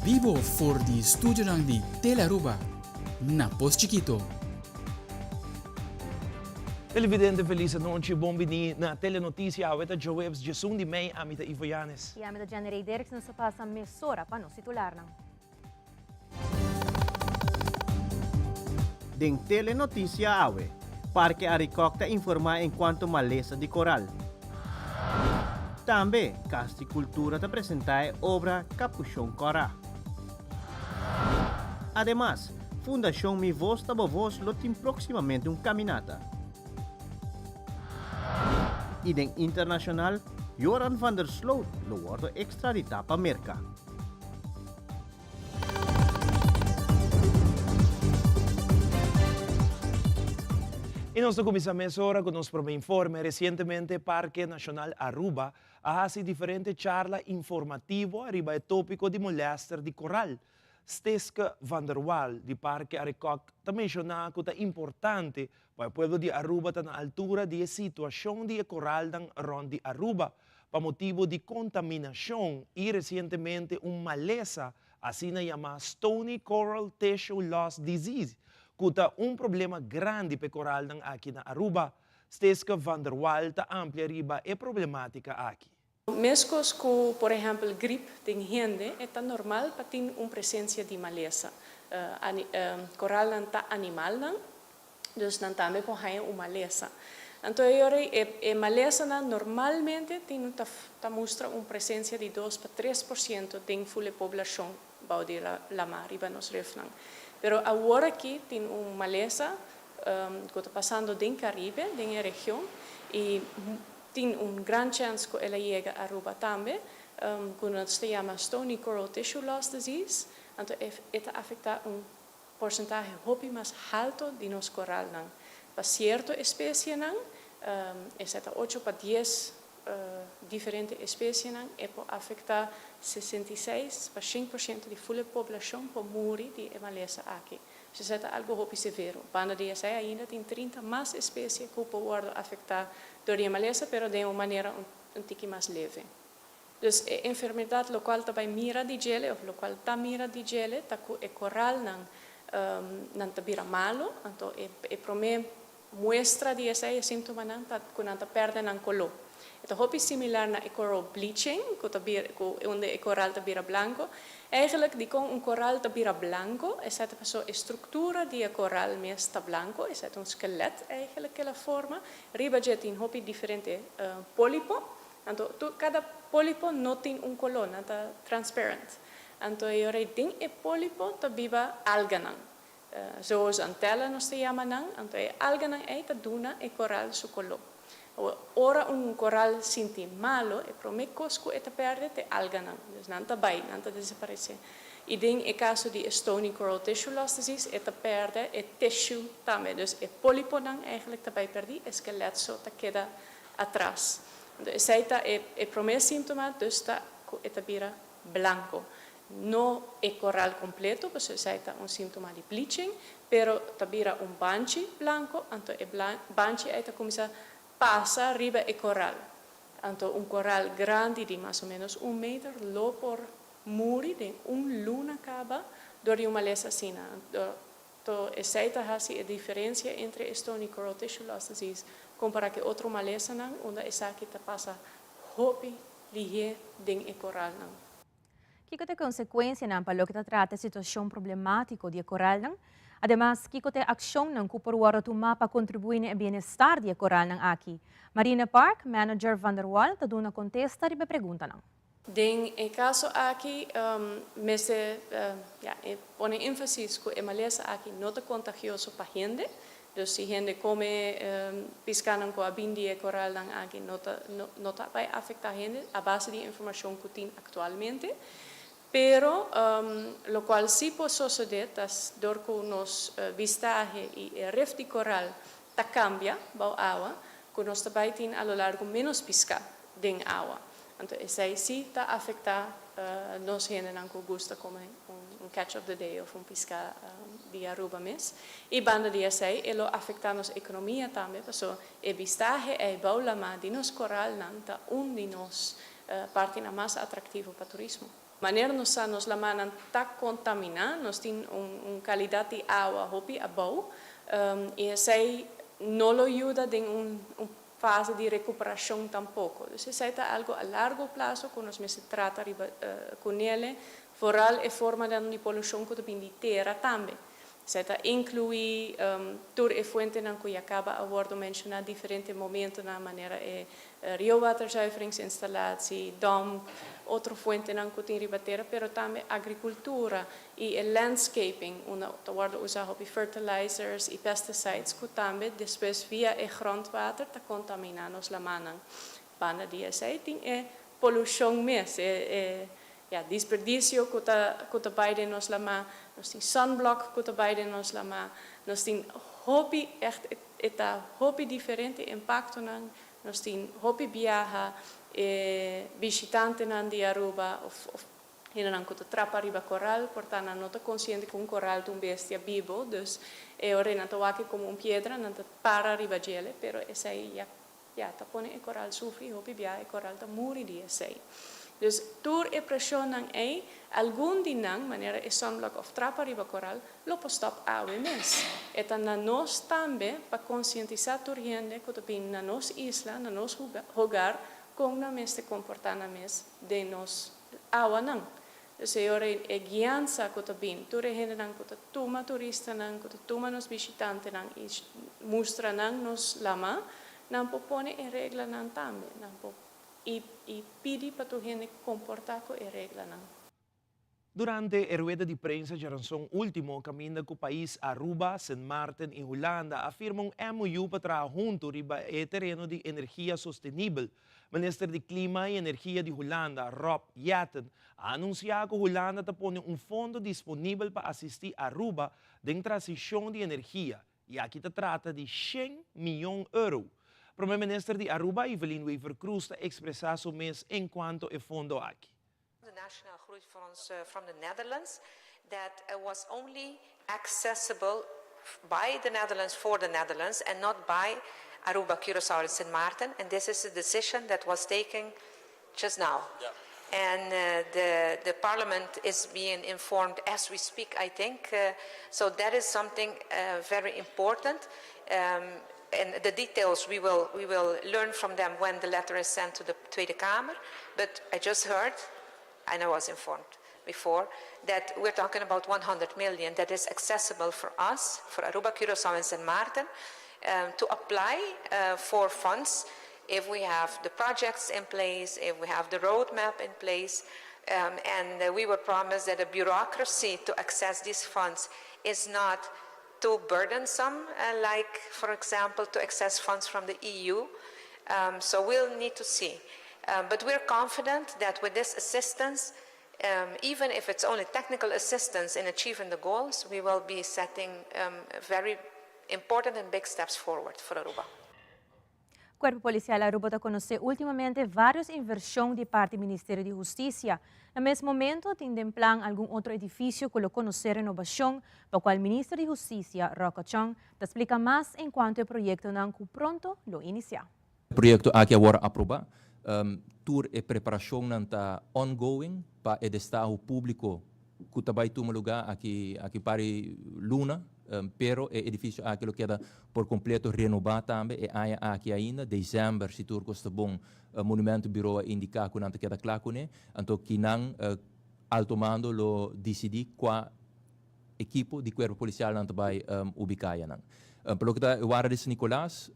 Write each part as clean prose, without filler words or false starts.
Vivo for di studio ng di Telaruba. Na Pos Chiquito. Televidente feliz noche, bombini na telenotisia aweta Joebs Jason di May amita Ivo Yanes. E amita Janerei Derksen sa pasa mesora pa no titular ng. Ding telenoticia awe, Parque Aricocta informa em quanto maleza de coral. Também, Casti Cultura te apresenta obra Capuchão Corá. Además, Fundação Mi Voz Tabo Voz lotim proximamente caminata. E den internacional, Joran van der Sloot lo wordt extraditado para Merca. E nós começamos agora com nosso próprio informe. Recentemente, Parque Nacional Aruba ha diferente charla informativo arriba o tópico de molester de coral. Steske van der Waal, de Parque Aricocta, também mencionou que é importante para o povo de Aruba estar na altura da situação de coral rond de Aruba, para motivo de contaminação e recentemente maleza, assim chamada Stony Coral Tissue Loss Disease, que é problema grande para o coral aqui na Aruba. Steske van der Waal está amplia riba e problemática aqui. Mesmo com, por exemplo, gripe tem gente, é normal para ter uma presença de maleza. Coral não está animal, então não também pode uma maleza. Então, a maleza normalmente mostra uma presença de 2 para 3% da full população de la mar, riba nos refnan. Pero agora aqui tem uma maleza que está passando no Caribe, na região, e tem grande chance que ela chegue a Aruba também, que se chama Stony Coral Tissue Loss Disease. Então, ela afeta porcentagem muito mais alto de nos coral. Para certa espécie, é 8 para 10 diferentes espécies, e pode afetar 66 para 5% da full população por morrer de maleza aqui. Isso é algo muito severo. Banda de ainda tem 30 mais espécies que podem afetar por a maleza, mas de uma maneira um pouco mais leve. Então, a enfermidade local também mira de gele, ou local está mira de gele, tá o coral não vira malo, então a primeira mostra de essa sintoma não tá quando tá perde não color. Então, é similar na coral bleaching, onde o coral está vira branco. Eigenlijk, com coral está vira branco, é a estrutura do coral está branco, é um esqueleto, eigenlijk, aquela forma. Riba já tem diferente pólipo, então, cada pólipo não tem color, não está transparent. Então, tem o pólipo está viva alga. Zoals antella nos chama, então, alga é duna e coral su color. Ora coral sinti malo e promekos que eta perde te alga não está bem, não está desaparecer. E em caso de Stony Coral Tissue Loss Disease, eta perde e tissue também, dus e pólipo não eigenlijk também perdi, e esqueleto só ta queda atrás. Então essa é o primeiro sintoma, dus ta eta vira branco. Não é coral completo, porque essa é sintoma de bleaching, pero ta vira banchi branco, então e banchi eta começa passa riba e coral. Então, coral grande de mais ou menos 1 meter, lo por muri de luna caba, door uma maleza assim. Então, essa é a diferença entre Stony Coral Tissue Loss Disease comparado com outra maleza, onde essa aqui passa hopi lihe den e coral. Kiko te consequência ng palo kita trata sitwasyon problemático de coral ng. Además, kiko te aksyon ng kuporwaro tumapa contribuir na bienestar de coral ng aki. Marina Park, Manager Van der Waal, taduna contesta ribe pregunta ng. Den e caso aqui, pone énfasis que a maleza aqui não é contagioso para gente. Então, se gente come pescando com a bindi e coral aqui, não vai afetar gente a base de informação que tem atualmente. Pero, lo cual sí puede suceder, dor que nos vistaje y el reef de coral ta cambia, bau agua, que nos também tem a lo largo menos pesca den agua. Então, isso aí sí está afecta nos gente que gusta comer catch of the day ou pesca de Aruba mes. E banda de isso aí, ele afecta nos economia também, porque o vistaje é bau lama de nos coral não tá de nos parte mais atrativo para turismo. Maneira nos lamanan tá contaminar, nós tem qualidade de água hopi abau, e sei não lo ajuda em fase de recuperação tampouco. Então, isso é algo a largo prazo que nós se trata com ele, foral e forma de poluição que também de terra também. Isso inclui tour e fuente na que acaba a word mencionar diferentes momentos na maneira riowaterzuiveringsinstallatie, dam, outra fuente na que tem ribatera, pero também agricultura e landscaping, onde worden usar fertilizers e pesticides que também depois via e grondwater ta contaminando os lamanan. Bana dia sei tem poluição mesmo, desperdício que ta beide nos lama, nós tem sunblock que ta beide nos lama, nós tem hobby echt hobby diferente impacto nan, nós tem hobby viaja visitante nan di Aruba of hinan que ta trapa riba coral, portanto não ta consciente que coral é bestia vivo, dus ora na ta waki como piedra, não ta para riba gele, pero essa ta pone e coral sufri, hobby viaja e coral ta muri di essa. Dus door e pressionan algum dinang maneira e sunblock of trapa riba coral lo po stop awe mes. Eta na nos tambe pa conscientizar tur gente que tapin na nos isla, na nos hogar com na mes te comportar na mes de nos awa nang. Dus ore e guianza que tapin tur e gente nang que tuma turista nang que tuma nos visitante nang e mostra nang nos lama nang po pone e regla nang tambe nang po e pedi para tu gente comportar com a regra não. Durante a rueda de prensa de ranção último, caminho com o país Aruba, Sint Maarten e Holanda afirmam MOU para trabalhar junto riba e terreno de energia sustentável. Minister de Clima e Energia de Holanda, Rob Jetten, anunciou que Holanda está pondo fundo disponível para assistir Aruba em transição de energia. E aqui se trata de 100 milhões de euros. Primeiro-ministro de Aruba, Evelyn Wever-Cruz, expressou seu mês enquanto é fundo aqui. The National Groeifonds from the Netherlands that was only accessible by the Netherlands for the Netherlands and not by Aruba, Curaçao and Sint Maarten. And this is a decision that was taken just now. Yeah. And the Parliament is being informed as we speak, I think. So that is something very important. And the details we will learn from them when the letter is sent to the Tweede Kamer. But I just heard, and I was informed before, that we're talking about 100 million that is accessible for us, for Aruba, Curaçao and Sint Maarten, to apply for funds if we have the projects in place, if we have the roadmap in place, and we were promised that the bureaucracy to access these funds is not too burdensome, like, for example, to access funds from the EU. So we'll need to see. But we're confident that with this assistance, even if it's only technical assistance in achieving the goals, we will be setting very important and big steps forward for Aruba. O Corpo Policial Aruba está conhecendo ultimamente várias inversões de parte do Ministério de Justiça. No mesmo momento, tem em plano algum outro edifício que colocou renovação, para o qual o Ministro de Justiça, Roca Chong, explica mais enquanto o projeto não pronto lo inicia. O projeto aqui agora aprovado, tour e preparação não está ongoing para o estado público que também toma lugar aqui para Luna. Pero o edifício aquilo queda por completo renovado também e há aqui ainda dezembro se tudo está bom monumento bureau indicar que não queda claro né então que não altomando lo decidir qual equipo de corpo policial não vai ubicar não pelo que o área de Nicolás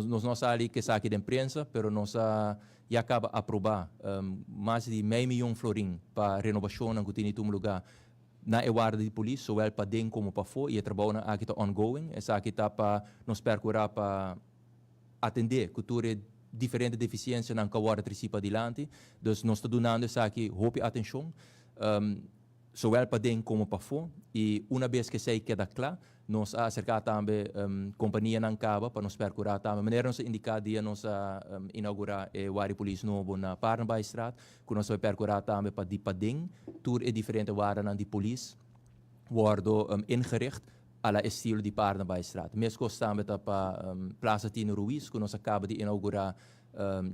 nós ali que está aqui de imprensa pero nós já acaba aprovar mais de meio milhão florim para renovação que tem no lugar na guarda de polícia, zowel para dentro como para fora, e o trabalho aqui está ongoing, essa aqui está para nos procurar para atender cultura diferente deficiência na guarda principal adiante, então nós estamos dando essa aqui roupa atenção, zowel para dentro como para fora, e uma vez que isso queda claro, nós acercar também companhia na caba para nos procurar também, maneira nós indicar dia nós inaugurar o guarda de polícia novo na Parnabaistraat, que nós vai procurar também para dentro, tudo é diferente guarda de polícia, worden ingericht à la estilo de Parnabaistraat. Mesmo também para Plaza Tino Ruiz, que nós acaba de inaugurar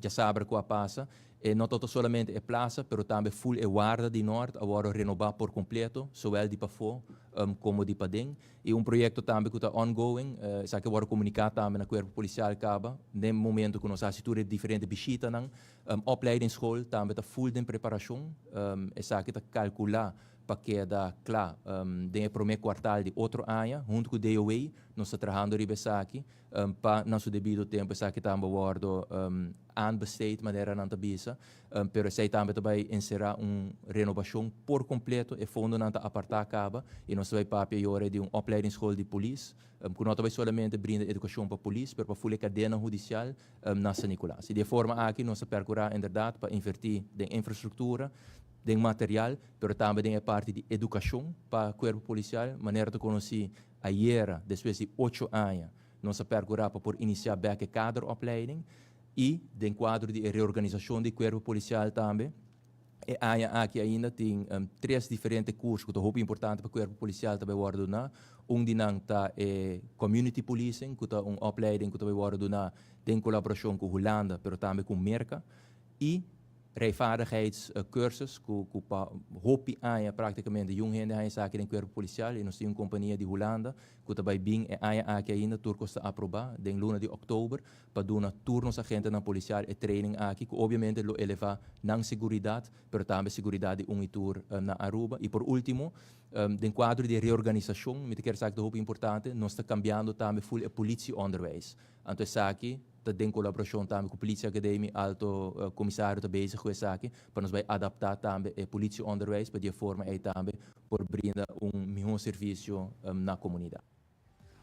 já sabe qual passa. E não tanto somente a plaza, mas também full e guarda de norte, agora renovar por completo, zowel de Pafo como de Pading. E projeto também que está ongoing, que agora comunicar também na Corpo Policial Caba, no momento que nós assistimos diferentes visitas na opleidingsschool, também está full de preparação, e que está calcular para quedar claro, no primeiro quartal de outro ano, junto com o DOA, nós estamos trabalhando aqui, para nosso devido tempo, que estamos aanbesteed, maneira não tabisa, pero sei também vai inserir renovação por completo e fundo não apartar acaba e nós vai papel agora de opleidingsschool de polícia, que não vai somente brindar educação para polícia, mas para full cadena judicial na São Nicolás. E de forma aqui nós percorrer inderdaad para investir em infraestrutura, de material, mas também a parte de educação para o corpo policial, maneira de conhecer a IERA, depois de 8 anos, nós percorrer para iniciar a kaderopleiding e de quadro de reorganização do corpo policial também. E aqui ainda tem 3 diferentes cursos que são importantes para o corpo policial também guardar. De nang é community policing, que é opleiding que também guardar em colaboração com a Holanda, mas também com a Merca. E rijvaardigheidscursus, que hopi aia praticamente jong hende hij zaken in corpo policial e nós temos uma companhia de Holanda que também bem é aia aqui ainda turcos está aprovar em luna de outubro para dar turnos agentes na policial e training aqui que obviamente lo eleva na seguridade, pero também seguridade de tour na Aruba e por último em quadro de reorganização, me quer dizer que é importante, nós está cambiando também full e politieonderwijs. Então essa aqui em colaboração também com a Polícia Academia, alto comissário está bezig com isso aqui, para nós vai adaptar também a polícia onderwijs, para de forma aí também por brindar melhor serviço na comunidade.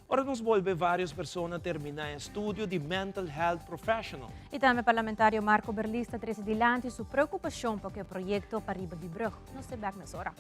Ora nos volve várias pessoas terminar estudo de mental health professional. E também o parlamentário Marco Berlista traz adiante sua preocupação para que o projeto para riba de Brug não se back nessa hora.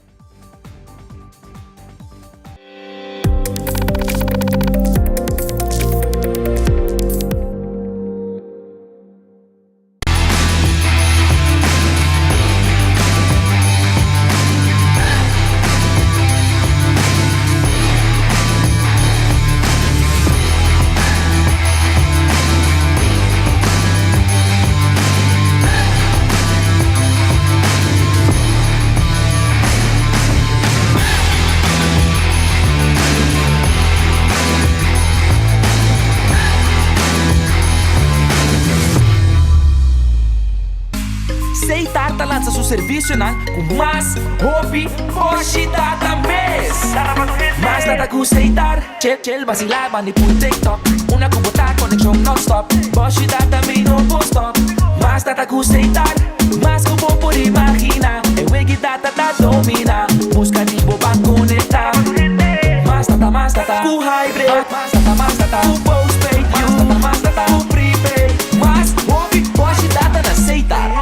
Seitar lança seu serviço com mais hobby, hoje data mês. Mais nada com Seitar, chill, vacilar, manipul TikTok. Una cubota, conexão non-stop. Hoje data me no stop. Mais nada com Seitar, mais que bom por imaginar. É o que data da domina, busca de boba conectar. Mais data, com hybrid. Mais data, com postpaid. Mais data, com prepaid. Mais hobby, hoje data na Seitar.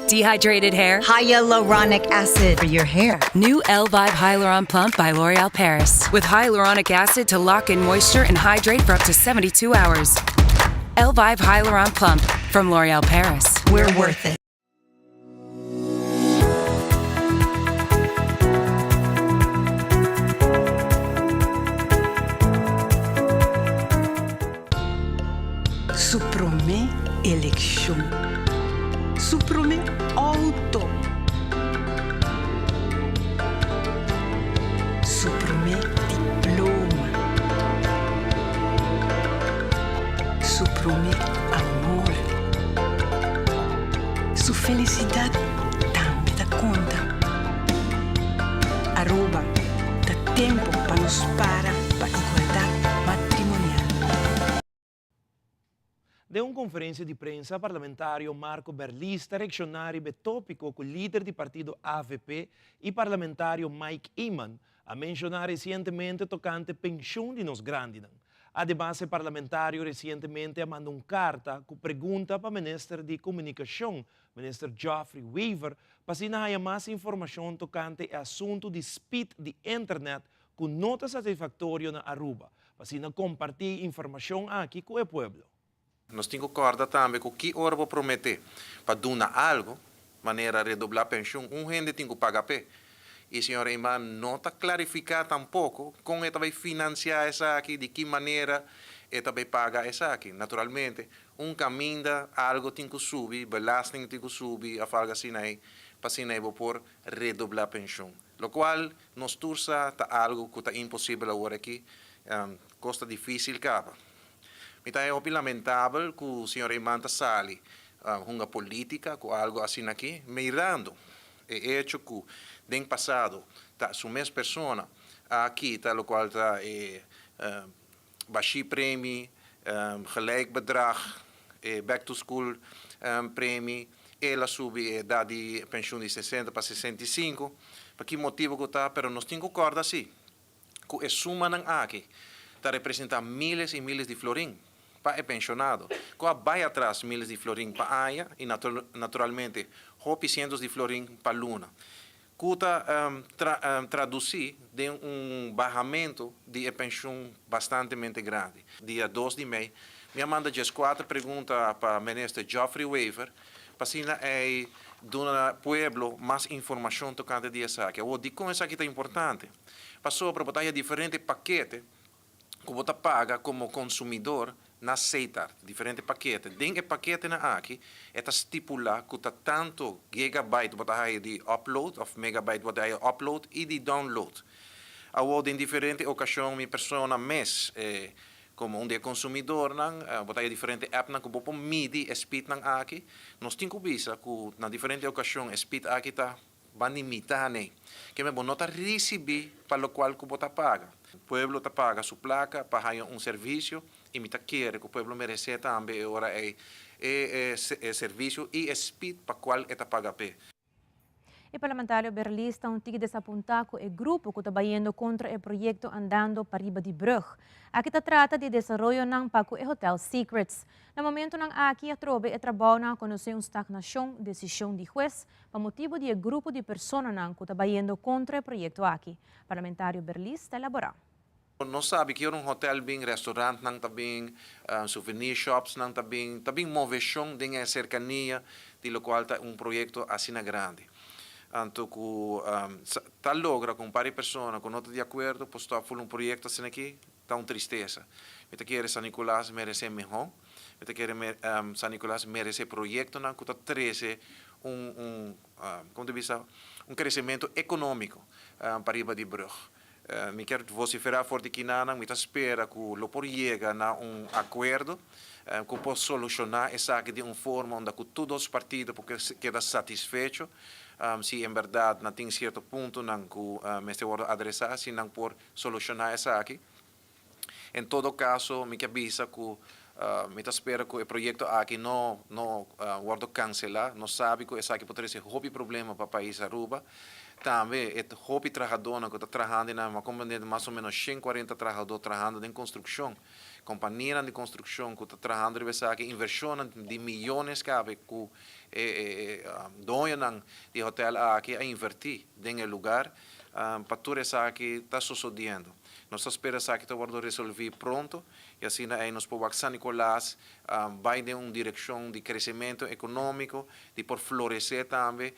Dehydrated hair? Hyaluronic acid for your hair. New Elvive Hyaluron Plump by L'Oreal Paris. With hyaluronic acid to lock in moisture and hydrate for up to 72 hours. Elvive Hyaluron Plump from L'Oreal Paris. We're worth it. Supreme election. Supreme auto. Supreme diploma. Supreme amor. Su felicidade também dá conta. Aruba dá tempo para nos para igualdade matrimonial. De uma conferência de prensa, parlamentário Marco Berlista reaccionário tópico com o líder do partido AVP e parlamentário Mike Iman a mencionar recentemente tocante pensão de nos grandes. Ademais, o parlamentário recentemente mandou uma carta com pergunta para o ministro de Comunicação, ministro Geoffrey Weaver, para sinalizar mais informação tocante o assunto de speed de internet com nota satisfatória na Aruba, para compartilhar informação aqui com o povo. Nós temos que acordar também com o que hora vou prometer para dar algo, maneira de redobrar a pensão, gente tem que pagar pé. E senhora Iman não está clarificar tampouco como ele vai financiar essa aqui, de que maneira e também paga essa aqui. Naturalmente, caminho, algo tem que subir, belasting tem que subir, a falga sinai, para sinai por redoblar a pensão. Lo qual, nos tursa, tá algo que está impossível agora aqui, costa difícil capa. Então é lamentável que o senhor Imanta Sali, uma política com algo assim aqui, mirando e hecho que, no passado, tá, sua mesma pessoa, aqui, tá, o qual está baixi prêmio, gelijk bedrag, back to school prêmio, ela sube a idade de pensão de 60 para 65, por que motivo que está, pero nós temos que acordar assim, que a suma não aqui, está representando miles e miles de florim, para pensionado, que vai atrás miles de florim para a AIA e naturalmente, cientos de florim para a Luna. Kuta traduzir de barramento de pensão bastante grande. Dia 2 de maio, me manda 4 perguntas para o ministro Geoffrey Weaver, para assim do pueblo mais informação tocante dessa aqui. O de como essa aqui é importante. Passou para botar diferentes paquetes que você paga como consumidor na aceitar diferentes paquetes. Dentro do paquete na aqui, é estipulado que está tanto gigabyte de upload, ou megabyte de upload e de download. Em diferentes ocasiões, minha pessoa mês, como dia consumidor, botar diferentes apps que você medir speed na aqui. Nós temos que ver que na diferentes ocasiões, speed aqui está limitado. Que me não está receber para o qual você paga. O pueblo te paga sua placa para serviço e me quer que o pueblo merece também agora serviço e speed para qual é paga pe. O parlamentário berlista tigre desapontar com o grupo que está trabalhando contra o projeto Andando para Riba de Brug. Aqui se trata de desenvolvimento ng Paco e Hotel Secrets. No momento ng aqui a trobe e trabalho na conhecer uma estagnação, decisão de juez, para motivo de grupo de pessoas que está trabalhando contra o projeto aqui. Parlamentário berlista elaborar. Nós sabemos que hotel bem, restaurante não tá bem, souvenir shops não tá bem moveção de cercania, de lo qual tá projeto assim grande. Então, tal logra com várias pessoas, com nota de acordo, postar projeto assim aqui, está uma tristeza. Eu quero San Nicolás merece melhor, eu quero San Nicolás merece projeto que está trazendo crescimento econômico para Riba de Brug. Me quero vociferar forte que não, me espera que o por chega a acordo, que possa solucionar essa de uma forma onde todos os partidos quedam satisfeitos, se em verdade não tem certo ponto que me estou adressar, se não por solucionar essa aqui. Em todo caso, me avisa que me espera que o projeto aqui não vai cancelar, não sabe que essa aqui pode ser um problema para o país Aruba. Também é hobby trabalhador que está trabalhando na uma companhia de mais ou menos 140 trabalhadores trabalhando em construção, companhia de construção que está trabalhando aqui, inversão de milhões que dono de hotel aqui a invertir em lugar para tudo isso aqui está sucedendo. Nós esperamos que isso vai resolver pronto e assim nós podemos San Nicolás vai em uma direção de crescimento econômico, de por florescer também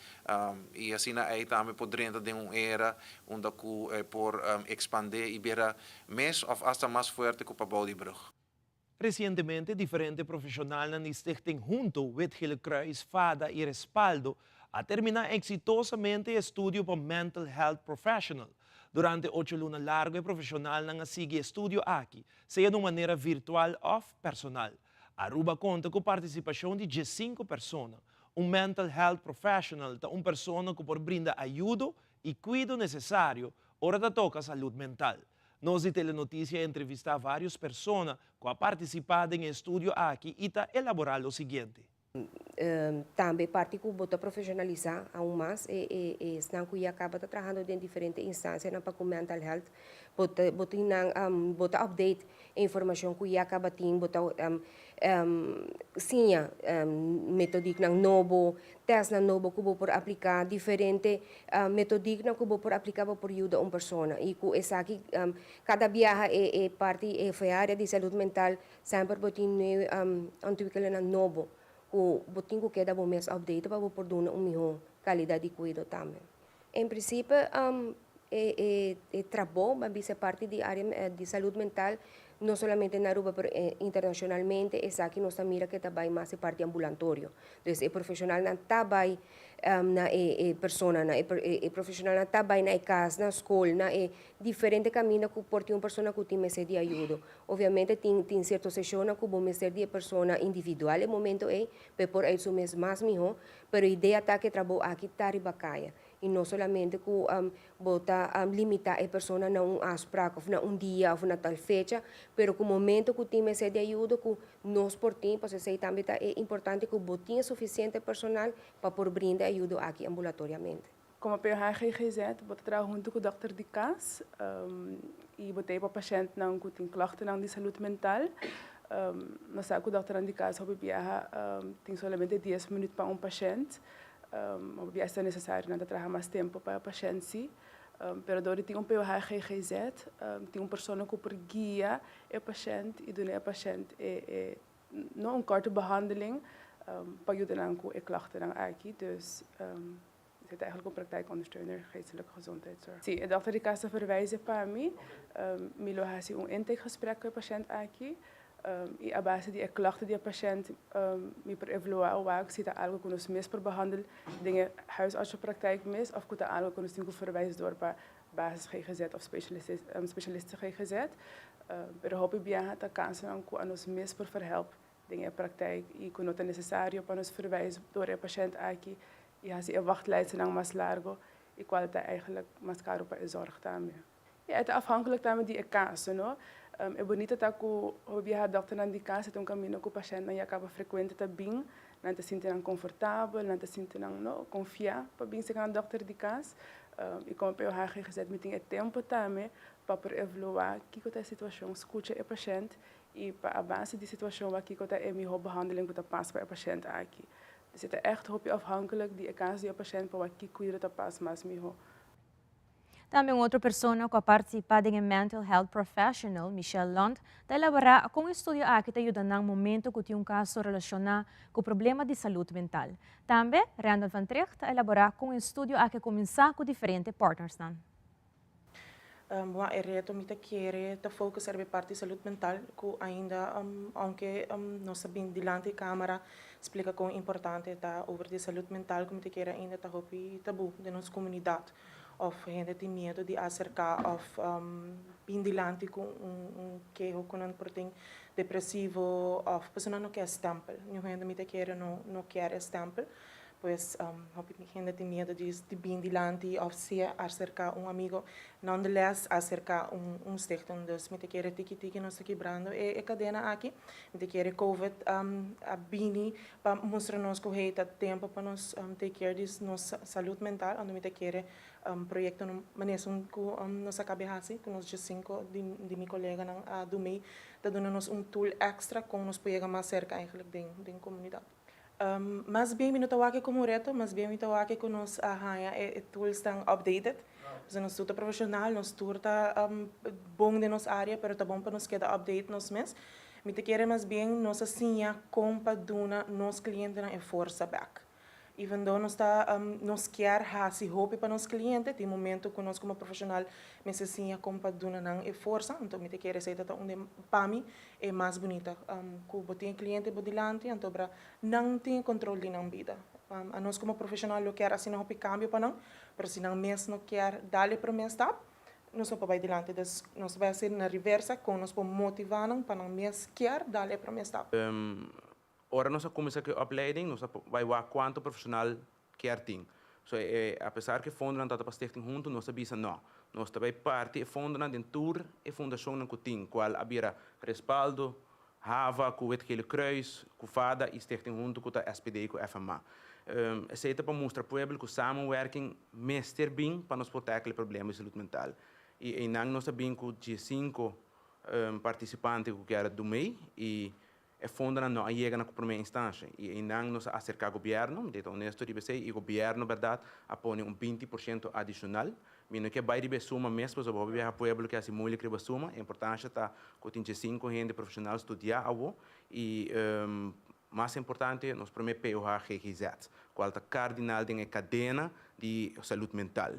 e assim aí também podendo de uma era onde por expandir e ver mais ou até mais forte que o Pablo de Brug. Recientemente, diferentes profissionais na Stichting junto with Gele Kruis, FADA e Respaldo a terminar exitosamente o estudio para Mental Health Professional. Durante 8 lunas largo, o profissional não sigue estudio aqui, seja de maneira virtual ou personal. Aruba conta com a participação de 15 pessoas. Mental Health Professional é uma pessoa que pode brindar ajuda e cuidado necessário hora da toca saúde mental. Nós de Telenotícia entrevistar várias pessoas que han participado em estudo aqui e está elaborar o seguinte. Também parte que bota profissionalizar aún mais e não que acaba trabalhando em diferentes instâncias para o mental health bota update informação que acaba tendo bota sim metodika ng novo test ng novo que por aplicar diferente metodika que por aplicar por ajuda uma pessoa e que essa aqui cada viagem é parte é área de saúde mental sempre botin ontwikkelen ng novo o botinho que dá bom mês update para por dar uma melhor qualidade de cuidado também. Em princípio, trabalho, mas é parte da área de saúde mental, no solamente en Aruba, pero internacionalmente, es aquí nos mira que trabaja más en parte ambulatorio. Entonces, el profesional no trabaja na persona, profesional no trabaja na casa, na escola, na diferente caminho que porte uma pessoa que tem de ajuda. Obviamente, tem certas sessões que vão ser de pessoa individual, no momento por isso mesmo mais melhor, mas a ideia é que trabalho aqui está ribacaia. E não somente que limitar a pessoa a afspraak of a dia ou a tal fecha, pero que o momento que tem de ajuda, que nós por ti, porque sei também é importante que o tenha suficiente personal para por brindar ajuda aqui ambulatoriamente. Como PHGGZ, vou trabalhar junto com o Dr. de Cas e botei para o paciente que tem clachten de saúde mental. Nós sabemos que o Dr. de Cas tem somente 10 minutos para paciente. Obviamente é necessário trabalhar mais tempo para o paciente, mas agora tem PHGGZ, tem uma pessoa que por guia o paciente e donar o paciente não korte behandeling para ajudar com a klachten aqui, dus het is eigenlijk een praktijkondersteuner geestelijke gezondheidszorg. Zie, de dokter die kan verwijzen para mim, Milo heeft een intakegesprek met de patiënt aqui. E a base de klachten die de patiënt me per evaluar waar ik zie dat algo kunnen mis per behandelen, dingen huisartsenpraktijk mis of dat algo kunnen zien verwijzen door bij basis GGZ of specialisten GGZ. Maar hoop ik bien dat kansen aan ons mis per verhelp dingen praktijk. Je kunt het necessario para ons verwijzen door de patiënt aqui. E als je wachtlijst lang mas largo, e kwaliteit eigenlijk mas caro para zorg daarmee. Ja, het is afhankelijk daarmee die kansen, no. É bonito estar com o doctor na casa, então caminho com o paciente e acaba frequente também, não te sente confortável, não te sente não confiar para bem ser um doctor de casa e como eu já disse, me tem tempo também para evaluar que é a situação, escutar o paciente e para a base de situação aqui que é a melhor behandeling que passa para o paciente aqui. Dus het is echt afhankelijk die casa do paciente para que cuida da paz mais melhor. Também outra pessoa que participa em mental health professional, Michelle Lund, está elaborar com um estudo que está ajudando no momento que tem um caso relacionado com problema de saúde mental. Também, Randall Van Tricht está elaborar com um estudo que começa com diferentes partners. O reto me quer focar na parte de saúde mental, que ainda, aunque não sabemos delante da câmara, explica quão importante está over de saúde mental, que me quer ainda está tabu de nossa comunidade. Of gente tem medo de acercar of delante com queijo com um portem depressivo of pessoa não quer stempel, não gente me quer não quer stempel, pois gente tem medo de bem delante of se acercar amigo, nonetheless acercar stichting, dus me quer tiki não se quebrando e cadena aqui, me quer COVID a bini para mostrar nos que heita tempo para nos take care de nossa saúde mental, onde me quer proyecto maneira com nossa cabeça, com os 5 de meu colega do MEI, dando-nos tool extra com nos pega mais cerca eigenlijk da comunidade. Mas bem, me estou aqui como reto, mas bem, me estou aqui com nos tools estão updated. Nós tudo profissional, nós tudo bom de nossa área, mas tá bom para nos quedar update nos mês. Me te quer mais bem nossa sinha compa duna nos clientes na força back. Even though nós quer hasi hope para nos clientes, tem momento que nós como profissional me se sinha compa duna não é força, então me te quer receita onde para mim é mais bonita. Que tem cliente por delante, então para não tem controle na vida. A nós como profissional eu quero assim não hope cambio para não, mas se não mesmo não quer dar para mim stop, nós não vai delante, nós vai ser na reversa, com nós para motivar não para não mesmo quer dar para mim stop. Ora nós começamos a opleiding, nós vai ver quanto profissional quer ter. So, apesar que fundo não está para stichting junto, nós sabemos não. Nós também parte fundo não dentro e fundação não tem, qual havia respaldo, hava, com o Gele Kruis, com fada e stichting junto com a SPD e com a FMA. Essa para mostrar para o público que samenwerking meester bem para nos proteger problemas de saúde mental. E nós sabemos que 5 participantes que eram do MEI e é fundo não chega na primeira instância e não nos acerca ao governo, de honesto de você e o governo verdade apone 20% adicional, mas que vai de suma mesmo para o povo que assim muito que suma, é importante tá que tem 5 gente profissional estudar algo e mais importante nos primeiro PHGZ, qual é cardinal de cadena de saúde mental.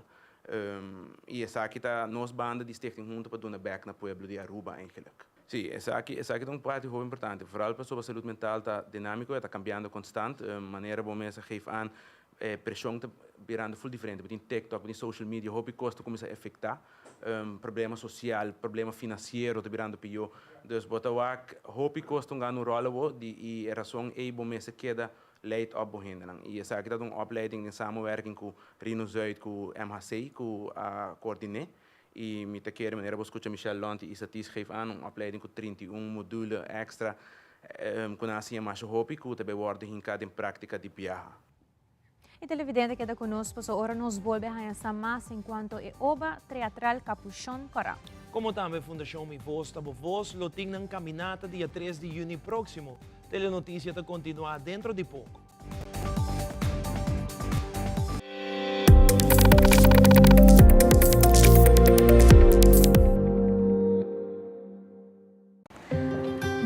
E essa aqui tá nos banda de stichting junto para dar back na povo de Aruba eigenlijk. Sim, essa aqui é um parte muito importante. Vooral para a saúde mental está dinâmico, está cambiando constante. Maneira como mensen geven aan pressão está virando full diferente. Tem TikTok, tem social media, hobby costa começa a afetar. Problema social, problema financeiro está virando pior. Dus bota wak hobby costa um rol e a razão é bom mensen queda leidt op behinderen. E essa aqui é uma opleiding em samenwerking com Rino Zuid, com MHC, com a coordiné. E me quer maneira vou escutar Michel Lonti e Satis geeft aan uma opleiding com 31 modules extra com assim mais hobby que também worden hincado em prática de viajar. E televidente queda conosco, so ora nos volve a essa mais enquanto é obra teatral Capuchón Corá. Como também a Fundação Mi Voz, Tabo Voz, lo tem na caminata dia 3 de junho próximo. Telenotícia está continuar dentro de pouco.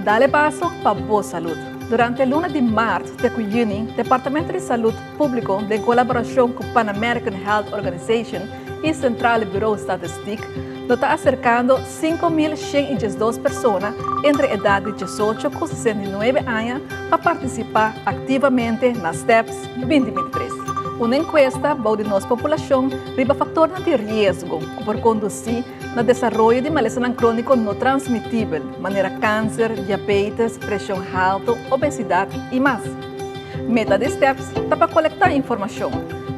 Dale paso para Boa Saúde. Durante el lunes de marzo de junio, el Departamento de Salud Público, de colaboración con Pan American Health Organization y Central Bureau de Estadística, lo está acercando 5.112 personas entre edad de 18 y 69 años para participar activamente en las STEPS 2023. Uma encuesta de nossa população riba fatores de risco por conduzir no desenvolvimento de malestar crônico não transmitível, maneira câncer, diabetes, pressão alta, obesidade e mais. Meta de STEPS é para coletar informação,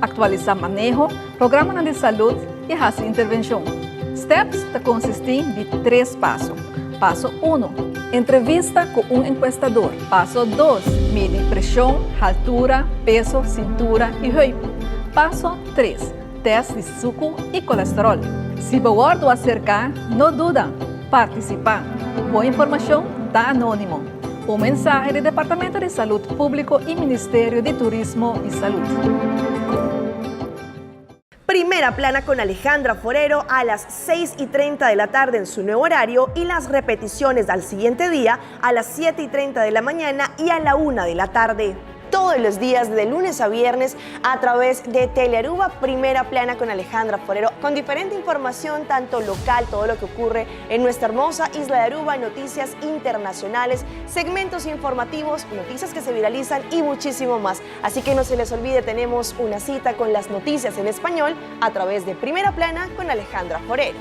atualizar manejo, programa de saúde e fazer intervenção. STEPS está consistindo de 3 passos. Passo 1, entrevista com um encuestador. Passo 2, mide pressão, altura, peso, cintura e joelho. Passo 3, teste de suco e colesterol. Se você do acercar, não duda, participar. Boa informação da Anônimo. Um mensagem do Departamento de Saúde Público e Ministério de Turismo e Saúde. Primera plana con Alejandra Forero a las 6:30 de la tarde en su nuevo horario y las repeticiones al siguiente día a las 7:30 de la mañana y a la 1 de la tarde. Todos los días de lunes a viernes a través de Telearuba, Primera Plana con Alejandra Forero, con diferente información tanto local, todo lo que ocurre en nuestra hermosa isla de Aruba, noticias internacionales, segmentos informativos, noticias que se viralizan y muchísimo más. Así que no se les olvide, tenemos una cita con las noticias en español a través de Primera Plana con Alejandra Forero.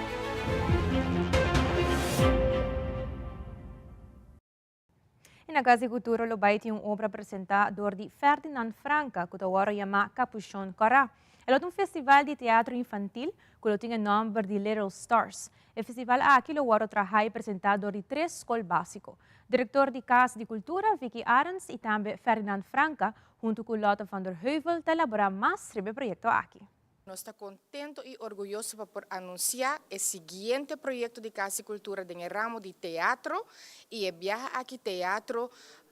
Na Casa de Cultura, lo vai ter obra apresentada de Ferdinand Franca, que agora chama Capuchón Corá. É um festival de teatro infantil que tem o nome de Little Stars. O festival aqui lo agora trabalha apresentado de 3 escolas básicas. Diretor de Casa de Cultura, Vicky Arens, e também Ferdinand Franca, junto com Lotte van der Heuvel, elaborar mais sobre o projeto aqui. Nós estamos contentos e orgulhosos por anunciar o seguinte projeto de Casa de Cultura no ramo de teatro e viaja aqui teatro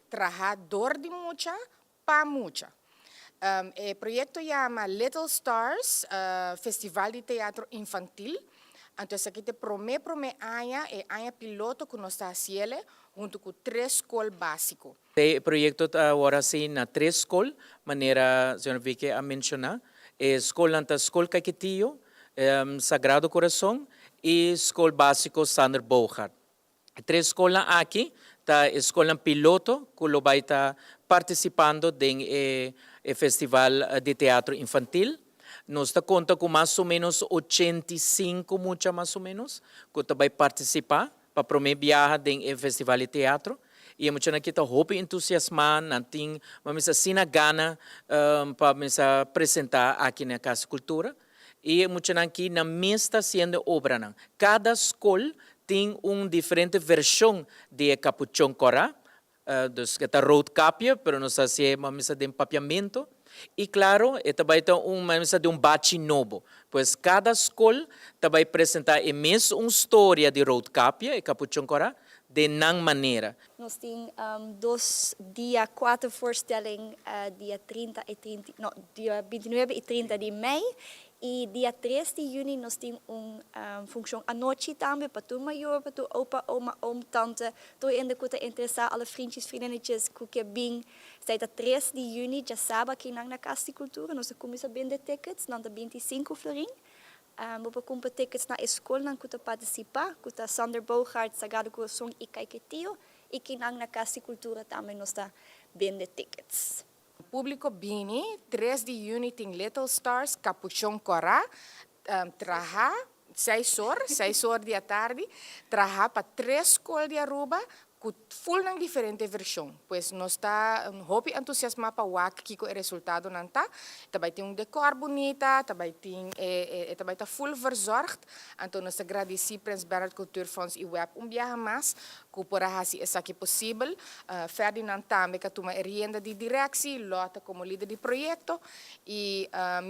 trabajador de mucha para mucha. O projeto chama Little Stars, Festival de Teatro Infantil. Então, aqui te promete ano e ano piloto que nós estamos fazendo junto com 3 escolas básicas. O projeto agora sim na 3 escolas, maneira a senhora Vicky a mencionar. Escola Caquetillo, Sagrado Coração e Escola Básico Sander Bogart. 3 escolas aqui, a escola piloto, que vai estar participando do Festival de Teatro Infantil. Nós conta com mais ou menos 85, muito mais ou menos, que vai participar para o primeiro viagem do Festival de Teatro. E muito na kita hope entusiasmado, nanting mamisa sina gana para misa apresentar aqui na Casa Cultura. E muito na aqui na mesta sendo obra não. Cada escola tem diferente versão de Capuchón Corá, dos que tá road copy, pero não sei se é mamisa de empapiamento. E claro, também tem mamisa de bate novo, pois cada escola vai apresentar a mesma história de road copy, Capuchón Corá, de não maneira. Nós temos dia 4 voorstelling, dia 29 e 30 de mei. E dia 3 de junho nós temos função à noite também para tu maior, para tu opa, oma, tante. Tô ainda que interessar alle vriendjes, vriendinnetjes, que bem. Sai da 3 de junho já sabe que na Casa de Cultura nós começamos a vender tickets, na 25 florin. Bopa compra tickets na escola nang kuta participa, kuta Sander Bogart, Sagrado Coração e Caetio, e kinang na Casa Cultura também nos está vende tickets. O público bini, 3 de junho tem Little Stars, Capuchão Corá, traha 6 horas da tarde, traha para 3 escolas de Aruba, com full ng diferente versão. Pois nós está hopi entusiasma para o que o resultado não tá. Também tem decor bonita, também tem tá full verzorgd. Então nós agradecemos Prins Bernhard Cultuurfonds e Web viaje mais, que por assim é aqui possível. Ferdinand também que toma rienda de direção, Lota como líder de projeto e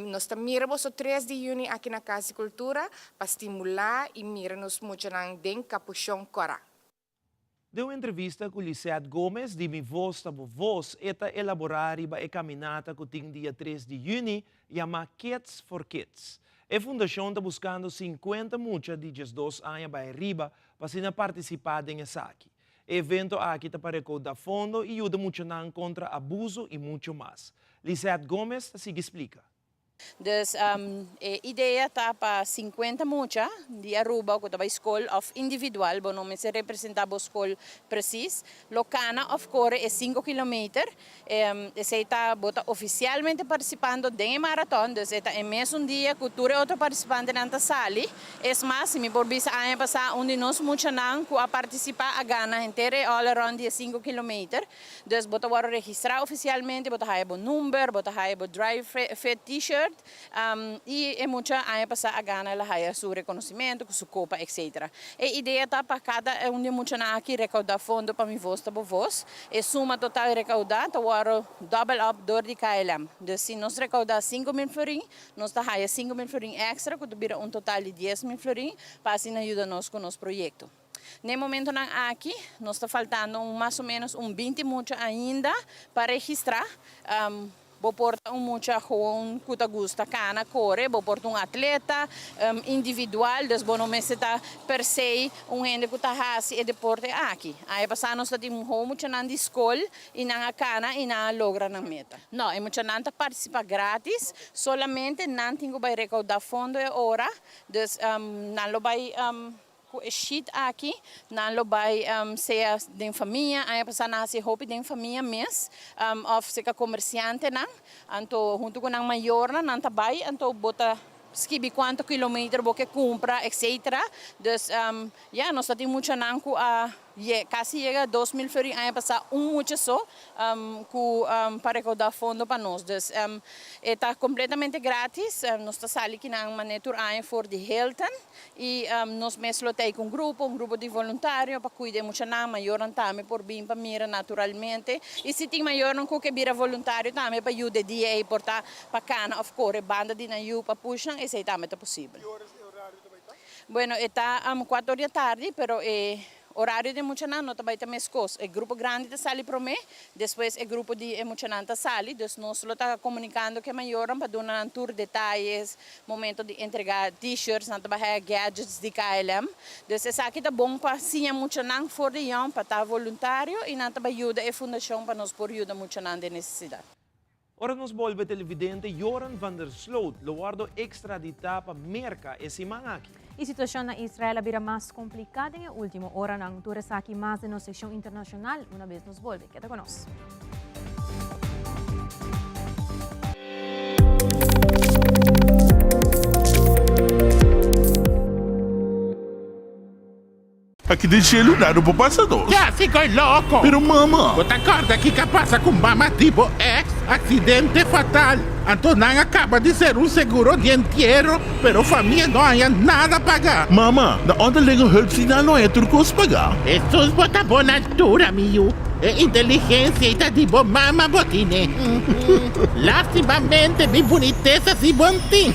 nós está miramos o 3 de junho aqui na Casa Cultura para estimular e miramos muito nang den Capuchão Corá. Deu entrevista com Lisette Gomes, de Mi Voz Tabo Voz, eta elaborar a caminata que tem dia 3 de junho, chama Kids for Kids. A fundação está buscando 50 muchas de 2 anos para arriba para participar nessa aqui. O evento aqui está para recaudar fundo e ajuda muito contra abuso e muito mais. Lisette Gomes sigue explica. Dus a ideia está para 50 mucha de Aruba, que é escola of individual, bom não se representava a escola precis. Locana of Core é 5 km. Esse está oficialmente participando de maratón, dus está em mesmo dia cultura outro participante na sala. É mais, se me por bisa ano passado onde nós mucha não que a participar a Gana inteira all around de 5 km. Dus bota agora registrar oficialmente, bota aí o número, bota aí o drive fit t-shirt. E é muito ano passado a Gana ela há seu reconhecimento, com sua copa, etc. A ideia está para cada onde muito aqui recaudar fundo para Mi Voz Tabo Voz. E suma total recaudar está agora double up dor de KLM. Dus se nós recaudar 5.000 florin, nós está há 5.000 florin extra, que vira total de 10.000 florin, para assim ajudar nós com o nosso projeto. No momento aqui, nós está faltando mais ou menos 20 muito ainda para registrar. Vou portar mucha com que gusta cana corre, vou portar atleta individual, dus bom não está per se gente que está e deporte aqui. Aí passar nós temos muito na escola e na cana e na logra na meta. Não, é muito nanta participa grátis, solamente não tenho que recaudar fundo é hora, dus não lo vai sheet aqui, não lo vai ser de família, aí passar na se roupa de família mesmo, of se comerciante não, então junto com a maior não tá bem, então bota skibi quanto quilômetro você compra, etc. Dus nós temos muito nanco quase chega a 2.000 florin aí passar muito só para recaudar fundo para nós. Dus está completamente grátis. Nós está sali que na maneira aí for de Hilton e nós mesmo tem um grupo de voluntários para cuidar muito na maior também por bem para mira naturalmente. E se tem maior não que vira voluntário também para ajudar dia e portar para cana of course banda de na para puxar esse também é possível. Bueno, está 4 horas da tarde, pero horário de emocionante também tem mais coisas. É grupo grande da sala para mim, depois é grupo de emocionante da sala. Então nós estamos comunicando que maior para dar um tour detalhes, momento de entregar t-shirts, não trabalhar gadgets de KLM. Então essa aqui tá bom para sim emocionante for de young para estar voluntário e não trabalhar ajuda a fundação para nos por ajuda emocionante de necessidade. Ora nos volve televidente Joran van der Sloot, lo guardo extradita para Merca e semana aqui. A situação na Israel vira mais complicada em última hora na Turesaki mais de nossa sessão internacional. Uma vez nos volve, queda conosco. Aqui de gelo não pode passar doce. Já ficou louco. Pero mama. Você acorda que passa com mama tipo ex, acidente fatal. Então não acaba de ser um seguro de inteiro, pero família não há nada a pagar. Mama, na onderlinge hulpsina não é turcos pagar. Jesus bota boa altura, miu. É inteligência e tá de boa mama botine. Lastimamente, bem boniteza e bontim.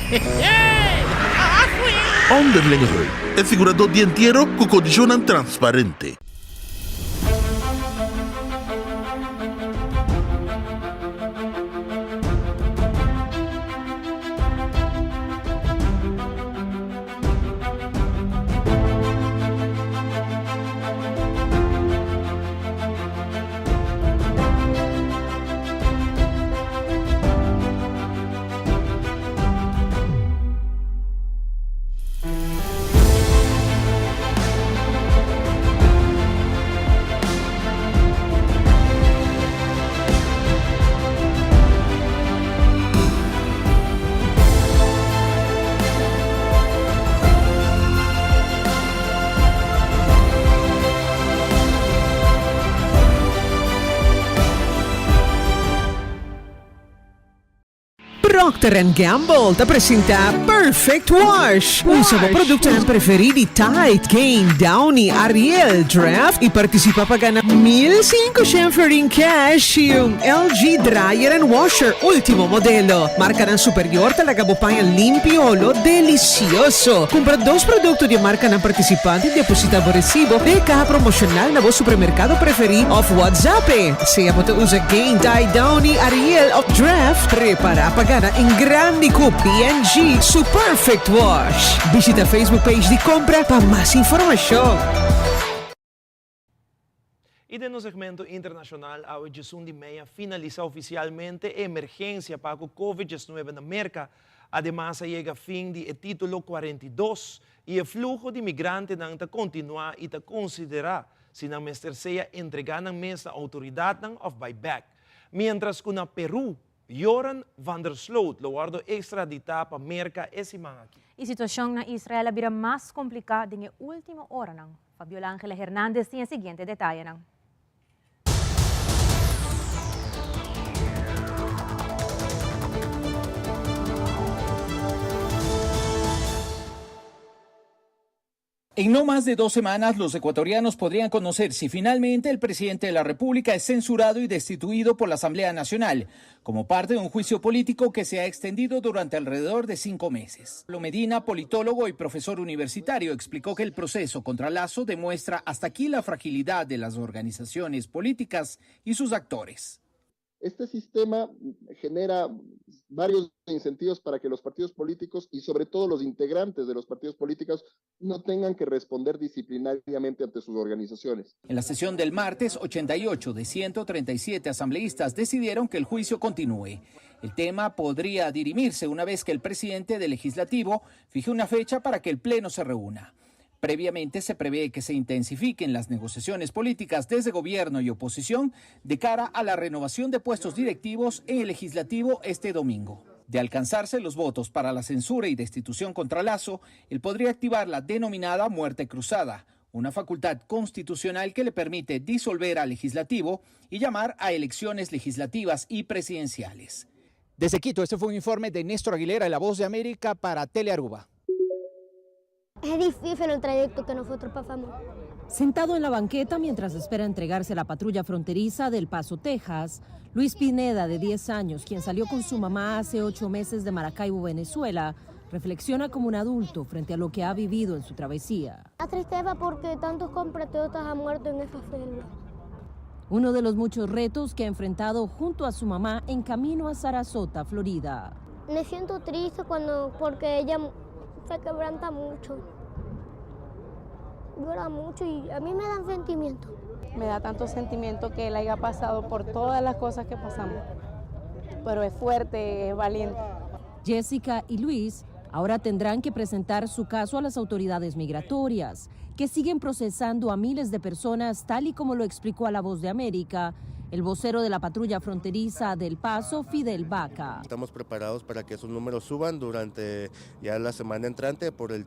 Onderlinge hulp. É segurador de inteiro com condição transparente. Procter & Gamble te presenta Perfect Wash. Usa mo produkto ng preferiti Tide, Gain, Downy, Ariel, Draft. Ipartisipa pa ka na 1,500 ring cash yung LG Dryer and Washer Ultimo modelo. Marka ng superior talaga bupang limpiolo, delicioso. Compra 2 produkto di marka ng partisipante e deposita mo resibo de caja promocional na bo supermercado preferi of WhatsApp. Siya mo to usa Gain, Tide, Downy, Ariel of Draft. Prepara pagana en grande cu P&G su Perfect Wash. Visita Facebook page de compra para más información. Y de no segmento internacional, a hoy meia finaliza oficialmente emergencia para el COVID-19 en América. Además, llega fin de título 42 y el flujo de migrantes te continúa y te considera si la mester sea entregar a la autoridad of buyback. Mientras que en Perú, Joran van der Sloot lo guardo extraditar para América esse aqui. A situação na Israel vira mais complicada em última hora. Fabiola Ángela Hernández tem o seguinte detalhe. En no más de 2 semanas, los ecuatorianos podrían conocer si finalmente el presidente de la República es censurado y destituido por la Asamblea Nacional, como parte de un juicio político que se ha extendido durante alrededor de 5 meses. Pablo Medina, politólogo y profesor universitario, explicó que el proceso contra Lasso demuestra hasta aquí la fragilidad de las organizaciones políticas y sus actores. Este sistema genera varios incentivos para que los partidos políticos y sobre todo los integrantes de los partidos políticos no tengan que responder disciplinariamente ante sus organizaciones. En la sesión del martes, 88 de 137 asambleístas decidieron que el juicio continúe. El tema podría dirimirse una vez que el presidente del Legislativo fije una fecha para que el Pleno se reúna. Previamente se prevé que se intensifiquen las negociaciones políticas desde gobierno y oposición de cara a la renovación de puestos directivos en el legislativo este domingo. De alcanzarse los votos para la censura y destitución contra Lasso, él podría activar la denominada muerte cruzada, una facultad constitucional que le permite disolver al legislativo y llamar a elecciones legislativas y presidenciales. Desde Quito, este fue un informe de Néstor Aguilera, La Voz de América, para Telearuba. Es difícil el trayecto que nosotros pasamos. Sentado en la banqueta mientras espera entregarse a la patrulla fronteriza del Paso, Texas, Luis Pineda, de 10 años, quien salió con su mamá hace 8 meses de Maracaibo, Venezuela, reflexiona como un adulto frente a lo que ha vivido en su travesía. La tristeza porque tantos compatriotas han muerto en esa selva. Uno de los muchos retos que ha enfrentado junto a su mamá en camino a Sarasota, Florida. Me siento triste porque ella se quebranta mucho, llora mucho y a mí me dan sentimiento. Me da tanto sentimiento que él haya pasado por todas las cosas que pasamos, pero es fuerte, es valiente. Jessica y Luis ahora tendrán que presentar su caso a las autoridades migratorias, que siguen procesando a miles de personas, tal y como lo explicó a La Voz de América el vocero de la patrulla fronteriza del Paso, Fidel Vaca. Estamos preparados para que esos números suban durante ya la semana entrante porque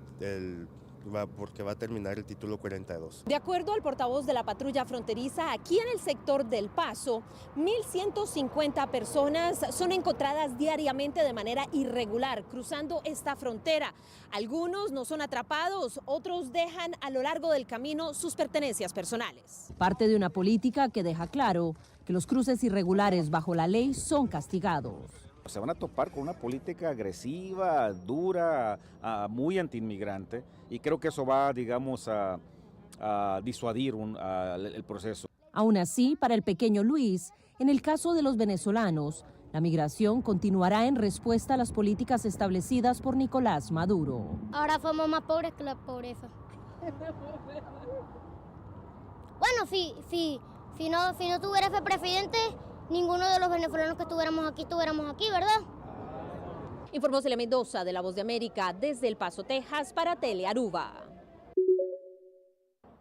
va a terminar el título 42. De acuerdo al portavoz de la patrulla fronteriza, aquí en el sector del Paso, 1,150 personas son encontradas diariamente de manera irregular cruzando esta frontera. Algunos no son atrapados, otros dejan a lo largo del camino sus pertenencias personales. Parte de una política que deja claro que los cruces irregulares bajo la ley son castigados. Se van a topar con una política agresiva, dura, muy antiinmigrante, y creo que eso va, digamos, a disuadir el proceso. Aún así, para el pequeño Luis, en el caso de los venezolanos, la migración continuará en respuesta a las políticas establecidas por Nicolás Maduro. Ahora somos más pobres que la pobreza. Bueno, si no tuviera ese presidente, ninguno de los venezolanos que estuviéramos aquí, ¿verdad? Informó Celia Mendoza de La Voz de América desde El Paso, Texas, para Telearuba.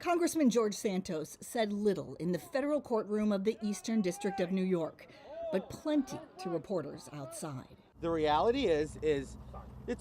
Congressman George Santos said little in the federal courtroom of the Eastern District of New York, but plenty to reporters outside. The reality is it's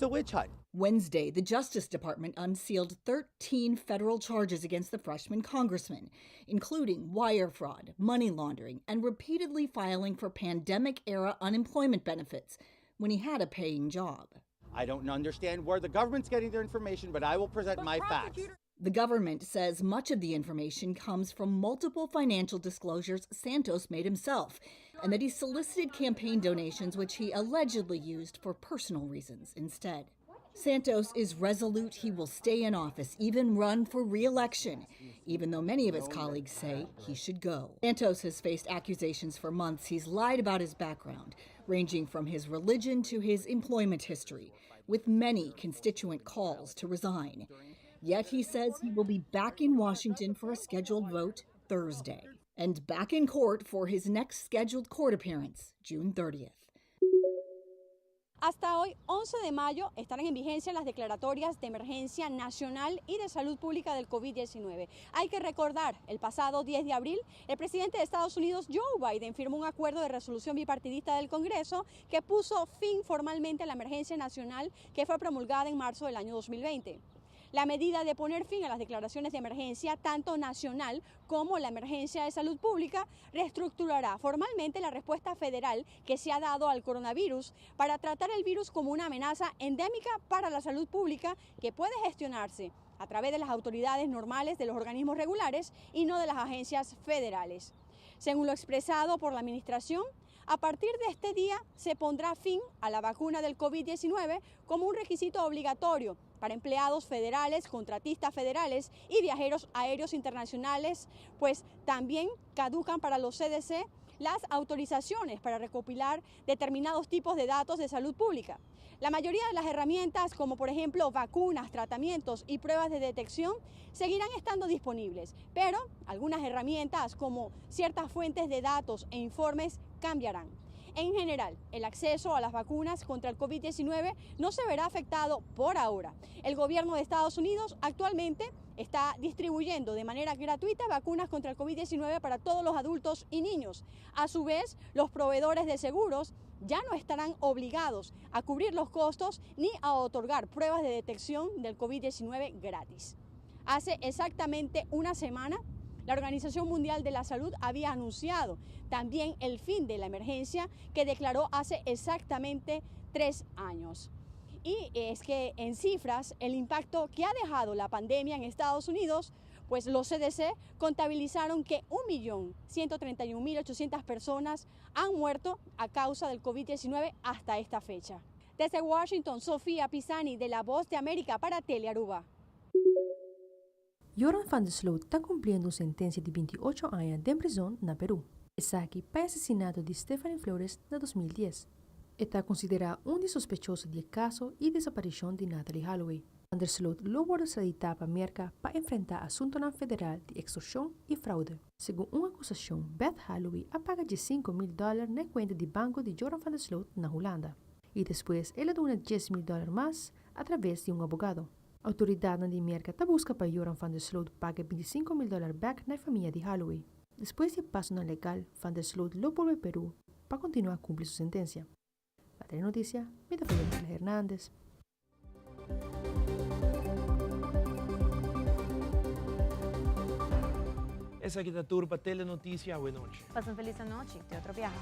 a witch hunt. Wednesday, the Justice Department unsealed 13 federal charges against the freshman congressman, including wire fraud, money laundering, and repeatedly filing for pandemic-era unemployment benefits, when he had a paying job. I don't understand where the government's getting their information, but I will present my facts. The government says much of the information comes from multiple financial disclosures Santos made himself, and that he solicited campaign donations which he allegedly used for personal reasons instead. Santos is resolute he will stay in office, even run for re-election, even though many of his colleagues say he should go. Santos has faced accusations for months he's lied about his background, ranging from his religion to his employment history, with many constituent calls to resign. Yet he says he will be back in Washington for a scheduled vote Thursday, and back in court for his next scheduled court appearance, June 30th. Hasta hoy, 11 de mayo, estarán en vigencia las declaratorias de emergencia nacional y de salud pública del COVID-19. Hay que recordar, el pasado 10 de abril, el presidente de Estados Unidos, Joe Biden, firmó un acuerdo de resolución bipartidista del Congreso que puso fin formalmente a la emergencia nacional que fue promulgada en marzo del año 2020. La medida de poner fin a las declaraciones de emergencia, tanto nacional como la emergencia de salud pública, reestructurará formalmente la respuesta federal que se ha dado al coronavirus para tratar el virus como una amenaza endémica para la salud pública que puede gestionarse a través de las autoridades normales de los organismos regulares y no de las agencias federales. Según lo expresado por la administración, a partir de este día se pondrá fin a la vacuna del COVID-19 como un requisito obligatorio para empleados federales, contratistas federales y viajeros aéreos internacionales, pues también caducan para los CDC las autorizaciones para recopilar determinados tipos de datos de salud pública. La mayoría de las herramientas, como por ejemplo vacunas, tratamientos y pruebas de detección, seguirán estando disponibles, pero algunas herramientas como ciertas fuentes de datos e informes cambiarán. En general, el acceso a las vacunas contra el COVID-19 no se verá afectado por ahora. El gobierno de Estados Unidos actualmente está distribuyendo de manera gratuita vacunas contra el COVID-19 para todos los adultos y niños. A su vez, los proveedores de seguros ya no estarán obligados a cubrir los costos ni a otorgar pruebas de detección del COVID-19 gratis. Hace exactamente una semana, la Organización Mundial de la Salud había anunciado también el fin de la emergencia que declaró hace exactamente 3 años. Y es que en cifras, el impacto que ha dejado la pandemia en Estados Unidos, pues los CDC contabilizaron que 1.131.800 personas han muerto a causa del COVID-19 hasta esta fecha. Desde Washington, Sofía Pisani, de La Voz de América para Telearuba. Joran van der Sloot está cumpliendo sentencia de 28 años de prisión en Perú. Está aquí para el asesinato de Stephanie Flores en 2010. Está considerado un sospechoso del caso y desaparición de Natalie Holloway. Van der Sloot luego se etapa merca para enfrentar asunto federal de extorsión y fraude. Según una acusación, Beth Holloway ha pagado $5.000 en la cuenta de banco de Joran van der Sloot en Holanda. Y después él donó $10.000 más a través de un abogado. Autoridades de merca busca para Joran van der Sloot pague $25.000 back na familia de Holloway. Después de paso no legal, van der Sloot lo vuelve a Perú para continuar a cumplir su sentencia. Para Telenoticia, me da Hernández. Esa aquí está Turpa Telenoticia. Buenas noches. Pasen feliz noche de otro viaje.